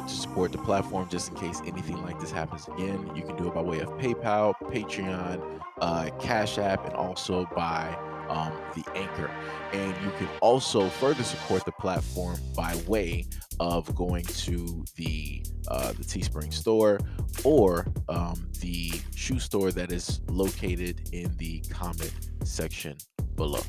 want to support the platform just in case anything like this happens again, you can do it by way of PayPal, Patreon, Cash App, and also by the Anchor. And you can also further support the platform by way of going to the Teespring store or the shoe store that is located in the comment section below.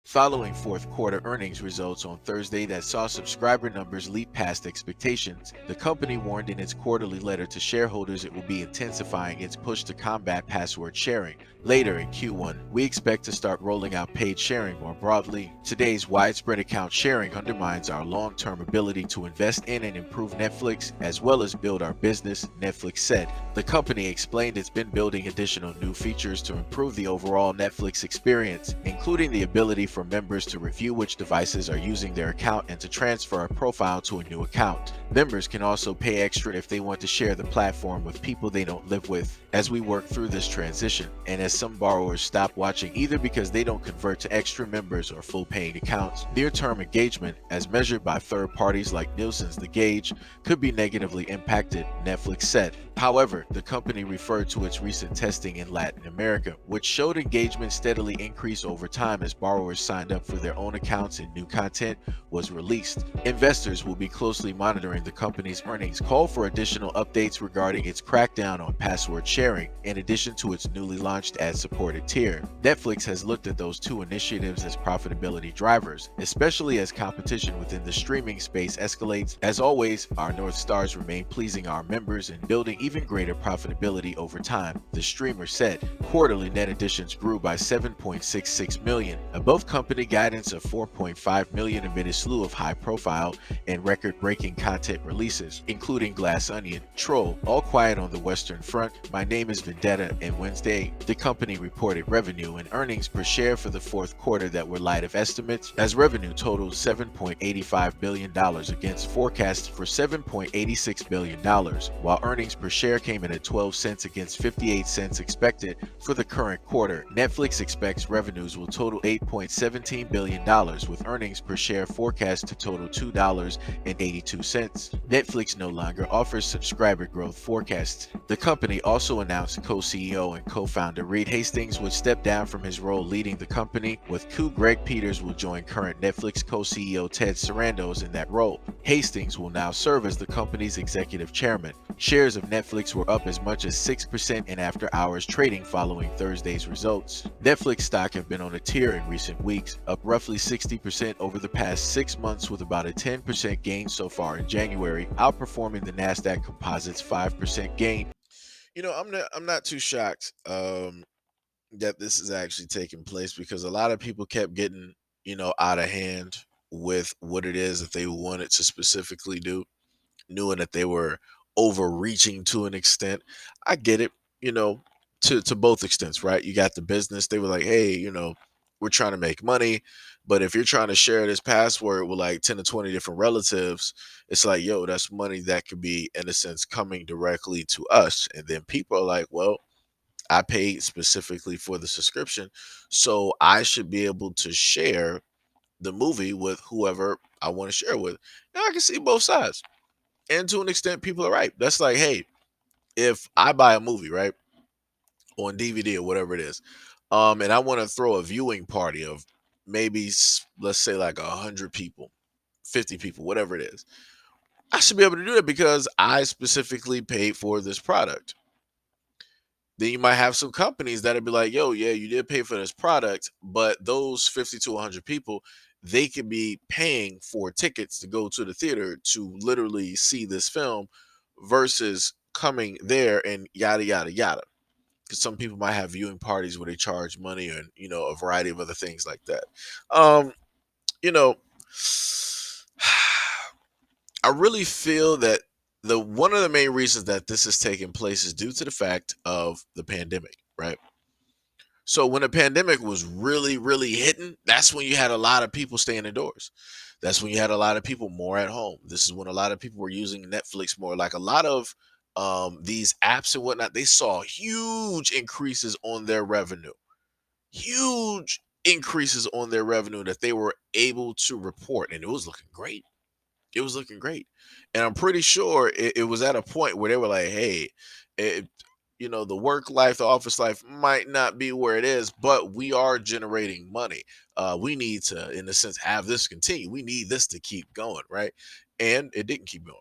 Following fourth quarter earnings results on Thursday that saw subscriber numbers leap past expectations, the company warned in its quarterly letter to shareholders it will be intensifying its push to combat password sharing. Later in Q1, we expect to start rolling out paid sharing more broadly. Today's widespread account sharing undermines our long-term ability to invest in and improve Netflix as well as build our business, Netflix said. The company explained it's been building additional new features to improve the overall Netflix experience, including the ability for members to review which devices are using their account and to transfer a profile to a new account. Members can also pay extra if they want to share the platform with people they don't live with. As we work through this transition, and as some borrowers stop watching either because they don't convert to extra members or full paying accounts, near-term engagement, as measured by third parties like Nielsen's The Gauge, could be negatively impacted, Netflix said. However, the company referred to its recent testing in Latin America, which showed engagement steadily increase over time as borrowers signed up for their own accounts and new content was released. Investors will be closely monitoring the company's earnings call for additional updates regarding its crackdown on password sharing, in addition to its newly launched ad-supported tier. Netflix has looked at those two initiatives as profitability drivers, especially as competition within the streaming space escalates. As always, our North Stars remain pleasing our members and building even greater profitability over time, the streamer said. Quarterly net additions grew by 7.66 million, above company guidance of 4.5 million amid a slew of high-profile and record-breaking content releases, including Glass Onion, Troll, All Quiet on the Western Front, My Name is Vendetta, and Wednesday. The company reported revenue and earnings per share for the fourth quarter that were light of estimates, as revenue totaled $7.85 billion against forecasts for $7.86 billion, while earnings per share came in at 12 cents against 58 cents expected for the current quarter. Netflix expects revenues will total $8.17 billion, with earnings per share forecast to total $2.82. Netflix no longer offers subscriber growth forecasts. The company also announced co-CEO and co-founder Reed Hastings would step down from his role leading the company, with Greg Peters will join current Netflix co-CEO Ted Sarandos in that role. Hastings will now serve as the company's executive chairman. Shares of Netflix were up as much as 6% in after-hours trading following Thursday's results. Netflix stock have been on a tear in recent weeks, up roughly 60% over the past 6 months with about a 10% gain so far in January, outperforming the Nasdaq Composite's 5% gain. I'm not too shocked that this is actually taking place because a lot of people kept getting, out of hand with what it is that they wanted to specifically do, knowing that they were overreaching to an extent. I get it, you know, to both extents, right? You got the business, they were like, hey, we're trying to make money, but if you're trying to share this password with like 10 to 20 different relatives, it's like, yo, that's money that could be, in a sense, coming directly to us. And then people are like, well, I paid specifically for the subscription, so I should be able to share the movie with whoever I want to share with. And I can see both sides. And to an extent, people are right. That's like, hey, if I buy a movie, right, on DVD or whatever it is, and I want to throw a viewing party of maybe let's say like 100 people, 50 people, whatever it is, I should be able to do that because I specifically paid for this product. Then you might have some companies that'll be like, yo, yeah, you did pay for this product, but those 50 to 100 people, they could be paying for tickets to go to the theater to literally see this film versus coming there and yada, yada, yada. Because some people might have viewing parties where they charge money and, a variety of other things like that. Um, you know, I really feel that the one of the main reasons that this is taking place is due to the fact of the pandemic, right? So when the pandemic was really, really hitting, that's when you had a lot of people staying indoors. That's when you had a lot of people more at home. This is when a lot of people were using Netflix more. Like a lot of these apps and whatnot, they saw huge increases on their revenue. Huge increases on their revenue that they were able to report, and it was looking great. It was looking great. And I'm pretty sure it was at a point where they were like, hey, it, the work life, the office life might not be where it is, but we are generating money. We need to, in a sense, have this continue. We need this to keep going, right? And it didn't keep going.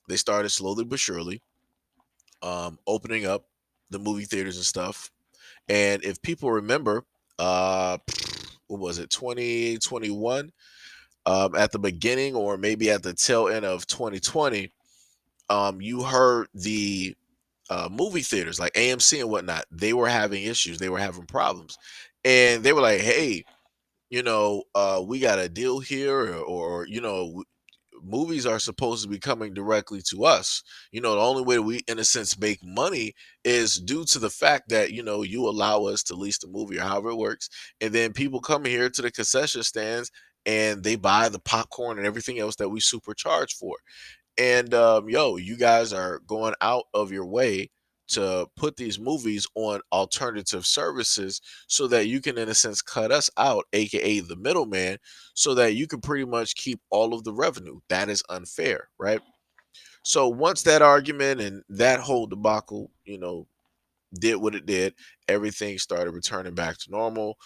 They started slowly but surely opening up the movie theaters and stuff. And if people remember, uh, what was it, 2021? At the beginning or maybe at the tail end of 2020, you heard the movie theaters like AMC and whatnot, they were having issues, they were having problems. And they were like, hey, we got a deal here, or movies are supposed to be coming directly to us. The only way we, in a sense, make money is due to the fact that, you allow us to lease the movie or however it works. And then people come here to the concession stands and they buy the popcorn and everything else that we supercharge for. And you guys are going out of your way to put these movies on alternative services so that you can, in a sense, cut us out, aka the middleman, so that you can pretty much keep all of the revenue. That is unfair, right? So once that argument and that whole debacle, did what it did, everything started returning back to normal.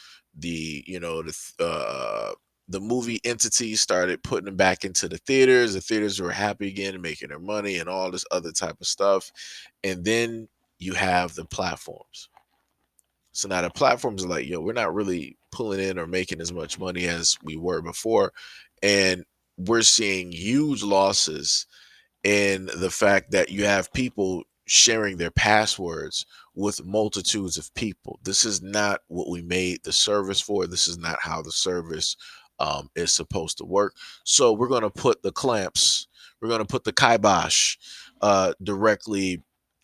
The movie entities started putting them back into the theaters. The theaters were happy again and making their money and all this other type of stuff. And then you have the platforms. So now the platforms are like, we're not really pulling in or making as much money as we were before. And we're seeing huge losses in the fact that you have people sharing their passwords with multitudes of people. This is not what we made the service for. This is not how the service is supposed to work. So we're going to put the clamps, we're going to put the kibosh directly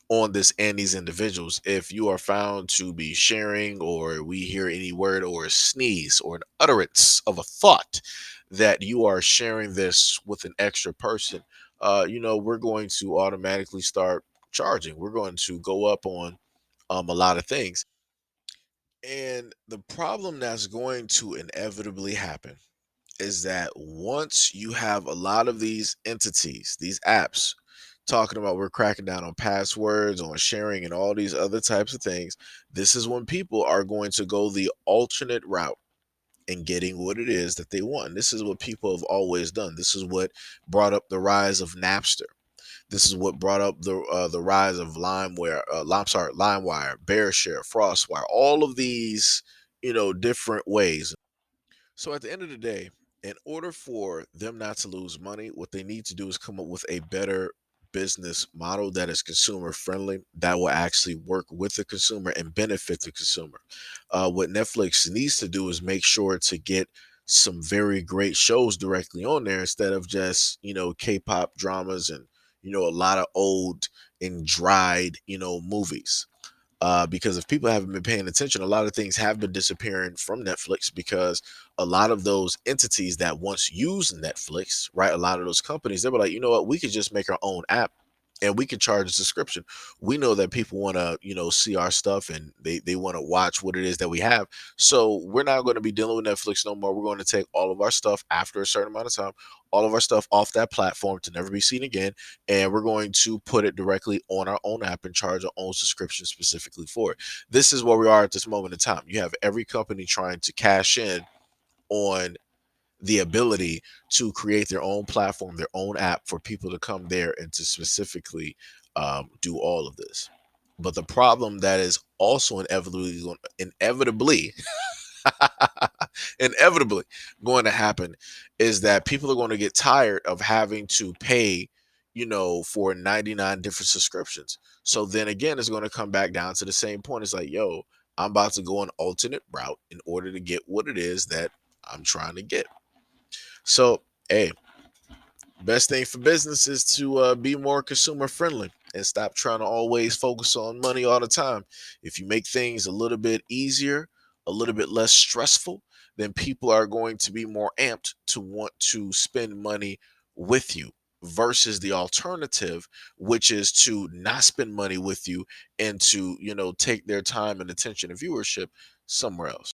on this and these individuals. If you are found to be sharing, or we hear any word or a sneeze or an utterance of a thought that you are sharing this with an extra person, we're going to automatically start charging. We're going to go up on a lot of things. And the problem that's going to inevitably happen is that once you have a lot of these entities, these apps, talking about we're cracking down on passwords, on sharing, and all these other types of things, this is when people are going to go the alternate route in getting what it is that they want. And this is what people have always done. This is what brought up the rise of Napster. This is what brought up the rise of LimeWire, BearShare, FrostWire, all of these, different ways. So at the end of the day, in order for them not to lose money, what they need to do is come up with a better business model that is consumer friendly, that will actually work with the consumer and benefit the consumer. What Netflix needs to do is make sure to get some very great shows directly on there instead of just, K-pop dramas and, a lot of old and dried, movies. Because if people haven't been paying attention, a lot of things have been disappearing from Netflix because a lot of those entities that once used Netflix, right? A lot of those companies, they were like, you know what, we could just make our own app and we could charge a subscription. We know that people want to, see our stuff and they want to watch what it is that we have. So we're not going to be dealing with Netflix no more. We're going to take all of our stuff after a certain amount of time, all of our stuff off that platform to never be seen again. And we're going to put it directly on our own app and charge our own subscription specifically for it. This is where we are at this moment in time. You have every company trying to cash in on the ability to create their own platform, their own app for people to come there and to specifically do all of this. But the problem that is also inevitably, inevitably going to happen is that people are going to get tired of having to pay, for 99 different subscriptions. So then again, it's going to come back down to the same point. It's like, yo, I'm about to go an alternate route in order to get what it is that I'm trying to get. So, hey, best thing for business is to be more consumer friendly and stop trying to always focus on money all the time. If you make things a little bit easier, a little bit less stressful, then people are going to be more amped to want to spend money with you versus the alternative, which is to not spend money with you and to, take their time and attention and viewership somewhere else.